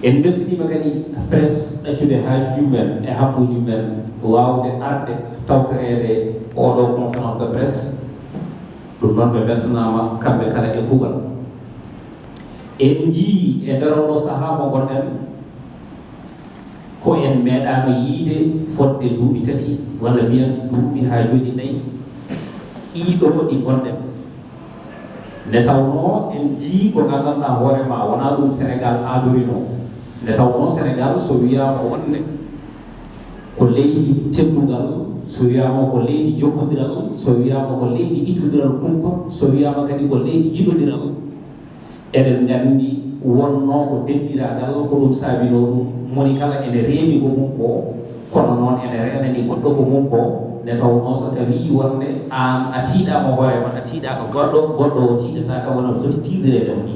en beltinima kadi presse ɗaccude haajuji mumen e hammuji mumen wawde arde tawtorede oɗo conférence de presse ɗum noon ɓe beltanama kamɓe kala e kuuɓal en jii e nder oɗo saaha mo gonɗen ko en meeɗano yiide fodde duuɓi tati walla mbiyan duuɓi ha joni nayyi ɗiɗo ɗi gonɗen nde tawno en jii ko gandanɗa hoorema wona ɗum Sénégal aadorino nde tawno Sénégal so wiyama wonde ko leydi teddugal so wiyama ko leydi jokkodiral so wiyama ko leydi ittodiral kumpa so wiyama kadi ko leydi jiɗodiral eɗen gandi wonno ko denɗiragal ko ɗum saabino ɗum moni kala ene reemi ko mum ko kono noon ene renani goɗɗo ko mum ko nde tawno so tawi wonde an a tiiɗama hoorema a tiiɗaka goɗɗo o tiiɗataka wona foti tiiɗirede o ni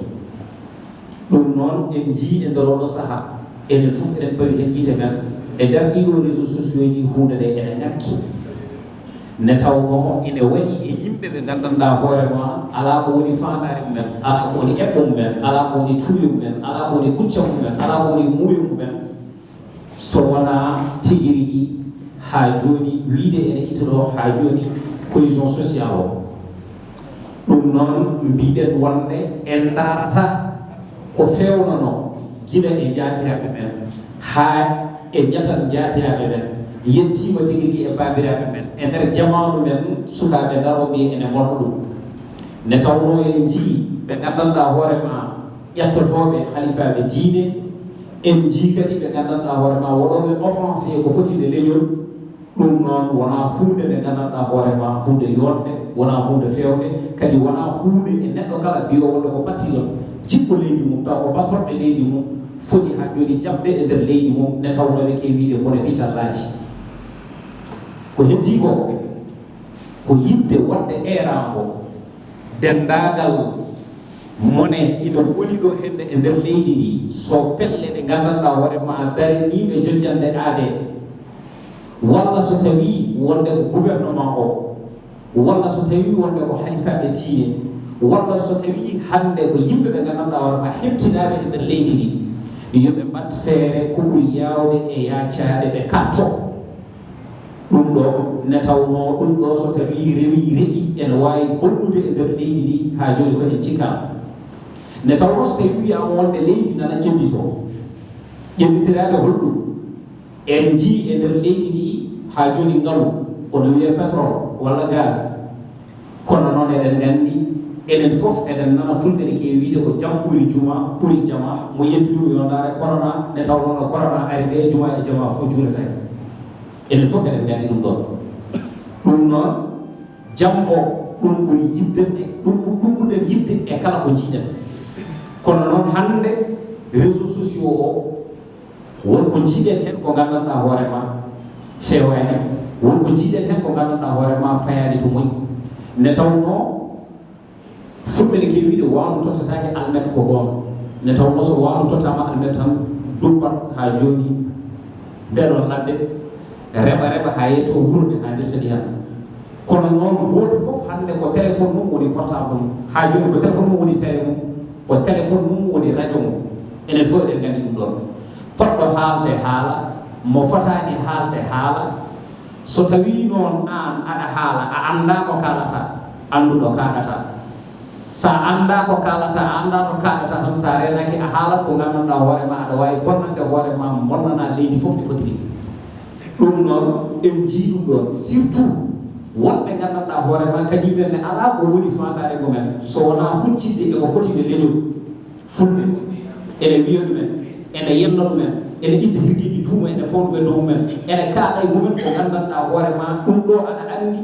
ɗum noon en jii e nder oɗo saaha enen fof eɗen pawi hen guite men e nder ɗiɗo réseaux sociaux ji hunde nde ene ngakki nde tawno ene waɗi e yimɓe ɓe gandanɗa hoorema ala ko woni fandare mumen ala ko woni eɓɓo mumen ala ko woni tuuyo mumen ala ko woni kucca mumen ala ko woni muuyo mumen so wona tigiri ha joni wiide ene ittoɗo ha joni cohésion sociale o ɗum noon mbiɗen wonde en darata ko fewnano gila e jaatiraɓe men ha e ñatan jaatiraɓe men yettima tigui e babiraɓe men e nder jamanu men sukaɓe daroɓe ene mona ɗum nde tawno en jii ɓe gandanɗa hoorema ƴettotoɓe halifaɓe diine en jii kadi ɓe gandanɗa hoorema woɗoɓe offensé ko foti nde leñol ɗum noon wona hunde nde gandanɗa hoorema hunde yonde wona hunde fewde kadi wona hunde e neɗɗo kala mbiyo wonde ko patriote jikko leydi mum taw ko battorɗe leydi mum foti ha joni jabde e nder leydi mum ne tawnoɓe ke wiide bone fitallaji ko heddi ko yidde wadde erango dendagal mone ina woni ɗo hende e nder leydi ndi so pelle ɗe gandanɗa hoorema daraniɓe jojjande aade walla so tawi wonde ko gouvernement o walla so tawi wonde ko halifaɓe diine walla so tawi hande ko yimɓe ɓe gandanɗa hoorema hebtinaɓe e nder leydi ndi yoɓe mbat feere ko ɓuri yawde e yaccade ɓe katto ɗum ɗo ne tawno ɗum ɗo so tawi rewi reɗi ene wawi bonnude e nder leydi ndi ha joni ko en cikkama ne tawno so tawi wiyama wonde leydi nana ƴebbito ƴebbitiraɓe holɗum en jii e nder leydi ndi ha joni ngalu ono wiye pétrole walla gaz kono noon eɗen gandi enen fof eɗen nana fulɓe ɗe kewi wiide ko jam ɓuuri juma ɓuuri jama mo yeddi ɗum yo ndaare corona ne tawno no corona ari ɓe juma e jama fof juuletake enen fof eɗen gandi ɗum ɗon ɗum noon jam o ɗum ɓuri yidden ɗum ɓurɗen yidde e kala ko jiiɗen kono noon hande réseaux sociaux o wonko jiiɗen hen ko gandanɗa hoorema fewani wonko jiiɗen hen ko gandanɗa hoorema fayani to moƴƴi nde tawno fulɓe ne kewi wiide wawno tottatake almet ko gonga nde tawno so wawno tottama almet tan duppat ha joni ndeɗon ladde reɓa ha yetto wuurde ha dirtani hen kono noon goto foof hande ko téléphone mum woni portable mum ha joni ko téléphone mum woni télé mum ko téléphone mum woni radio mum enen fof eɗen gandi ɗum ɗon poɗɗo haalde haala mo fotani haalde haala so tawi noon an aɗa haala a anda ko kalata anduɗo kaɗata sa anda ko kalata a anda to kaɗata tan sa renaki a haalat ko gandanɗa hoorema aɗa wawi bonnande hoorema bonnana leydi foof ɗi fotiri ɗum noon en jii ɗum ɗon surtout wonɓe gandanɗa hoorema kañumen ne ala ko woni fandare mumen so wona huccidde eko foti nde leñol fulɓe ene wiya ɗumen ene yenno ɗumen ene itta hirgiji tuuma ene fawɗumen dow mumen ene kaala e mumen ko gandanɗa hoorema ɗum ɗo aɗa andi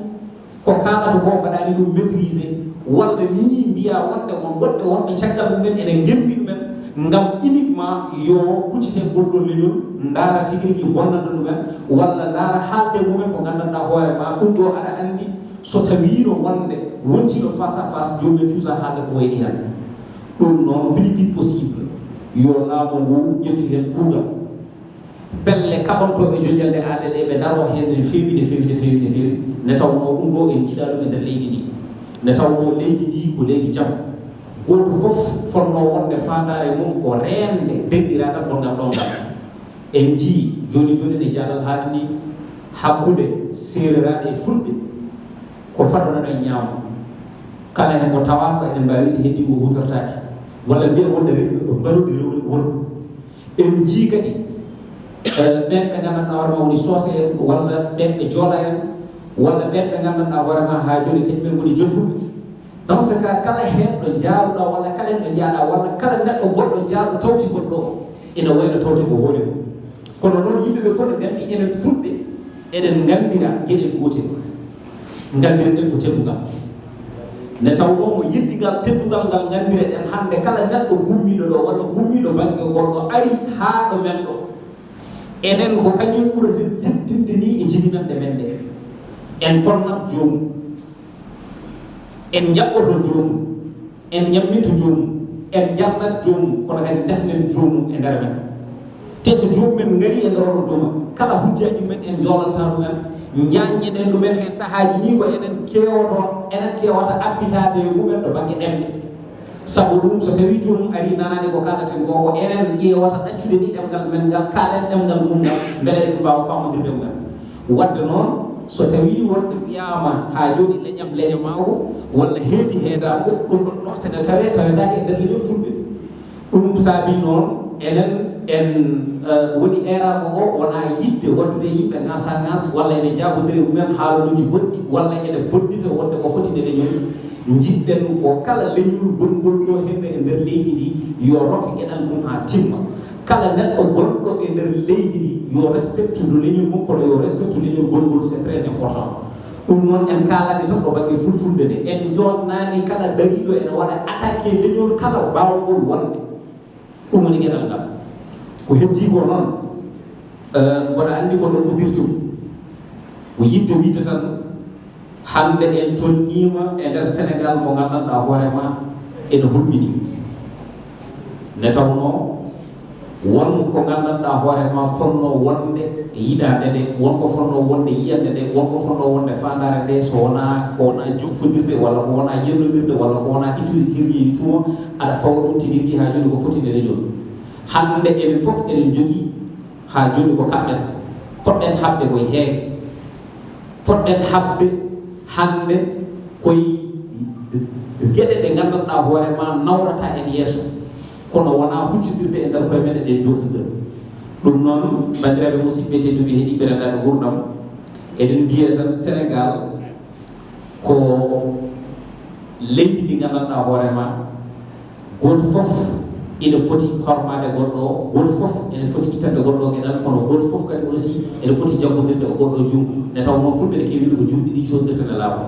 ko kalata ko mbaɗani ɗum maîtrisé walla ni mbiya wonde on goɗɗe wonɓe caggal mumen ene gembi ɗumen ngam uniquement yo kuccite goɗɗo leñol ndaara tigui rigui bonnanda ɗumen walla ndaara haalde mumen ko gandanɗa hoorema ɗum ɗo aɗa andi so tawino wonde wontiɗo face à face jomumen cuusa haalde ko wayni hen ɗum noon plus vite possible yo laamu ngu ƴettu hen kuugal pelle kaɓantoɓe jojjande aade ɗe ɓe daro hen no feewi no feewi no feewi no feewi nde tawno ɗum ɗo en jiiɗa ɗum e nder leydi ndi nde tawno leydi ndi ko leydi jaam goto fof fonno wonde fandare mum ko rende dendirata gongal ɗon ngal en jii joni joni ne jaalal hatini hakkude sereraɓe e fulɓe ko faɗonoɗo e ñaamo kala hen mo tawa ko eɗen mbawi ɗi heddi ngo hutortaki walla mbiya wonde mbaruɗi rewre worɗo en jii kadi ɓen ɓe gandanɗa hoorema woni soose en walla ɓen ɓe joola en walla ɓen ɓe gandanɗa hoorema ha joni kañumen woni joffuɓe dans ce cas kala hen ɗo jaaruɗa walla kala hen ɗo jaaɗa walla kala neɗɗo goɗɗo jaaɗo tawti goɗɗo o ina wayno tawti ko hoore mum kono noon yimɓeɓe fof ne gandi enen fulɓe eɗen gandira gueɗel gotel gandirɗen ko teddugal ne tawno mo yeddigal teddugal ngal gandireɗen hande kala neɗɗo gummiɗo ɗo walla gummiɗo banggue goɗɗo ari haa ɗo men ɗo enen ko kañum ɓureten teddinde ni e jibinanɗe men ɗe en ponnat jomum en jaɓɓoto jomum en ñammito jomum en jarnat jomum kono kadi desnen jomum e nder men te so jomumen ngari e ndorono duma kala hujjaji men en jolanta ɗumen jaññeɗen ɗumen hen sahaji ni ko enen kewata abbitade e mumen ɗo banggue ɗemɗe saabu ɗum so tawi jomum ari nanani ko kalaten ko ko enen ƴewata ɗaccude ni ɗemgal men ngal kalen ɗemgal mum ngal beele ɗum mbawa famodirde mumen wadde noon so tawi wonɗo wiyama ha joni leñam leñamako walla heedi heedako ɗum ɗon noon sene tawetake e nder leñol fulɓe ɗum saabi noon enen en woni erako o wona yidde waddude yimɓe ngasa ngas walla ene jabodiri mumen haalaluji bonɗi walla ene bondita wonde ko foti nde leñol jiɗɗen ko kala leñol gongol ɗo henne e nder leydi ndi yo rokke gueɗal mum ha timma kala neɗɗo gonɗo e nder leydi ndi yo respecte no leñol mum kono yo respecte leñol gongol c'est très important ɗum noon en kalani tan ɗo banggue fulfulde nde en jonnani kala dariɗo ene waɗa attaqué leñol kala bawgol wonde ɗum woni gueɗal ngal ko heddi ko noon mboɗa andi ko ɗon udirtum ko yidde wiide tan hande en tonnima e nder Sénégal mo gandanɗa hoorema ene hulɓini nde tawno won ko gandanɗa hoorema fonno wonde e yiɗade nde wonko fonno wonde yiyande nde wonko fonno wonde fandare nde so wona ko wona jofodirde walla ko wona yernodirde walla ko wona itude kirji tuma aɗa fawa ɗum tigui ha joni ko foti nde leñol hande enen foof eɗen jogui ha joni ko kamɓen poɗɗen habde koye heege poɗɗen habde hande koye gueɗe ɗe gandanɗa hoorema nawrata en yeeso kono wona huccidirde e nder koye men ɗe jofidir ɗum noon bandiraɓe musidɓe tedduɓe heeɗiɓe rendaɓe gurdam eɗen mbiya tan Sénégal ko leydi ndi gandanɗa hoorema goto foof ene foti hormade goɗɗo o goto foof ene foti ittande goɗɗo o gueɗal kono goto foof kadi aussi ene foti jaggodirde o goɗɗo jungo nde taw noon fulɓe ne kewi ko jumɗi ɗi codirta ne laaɓa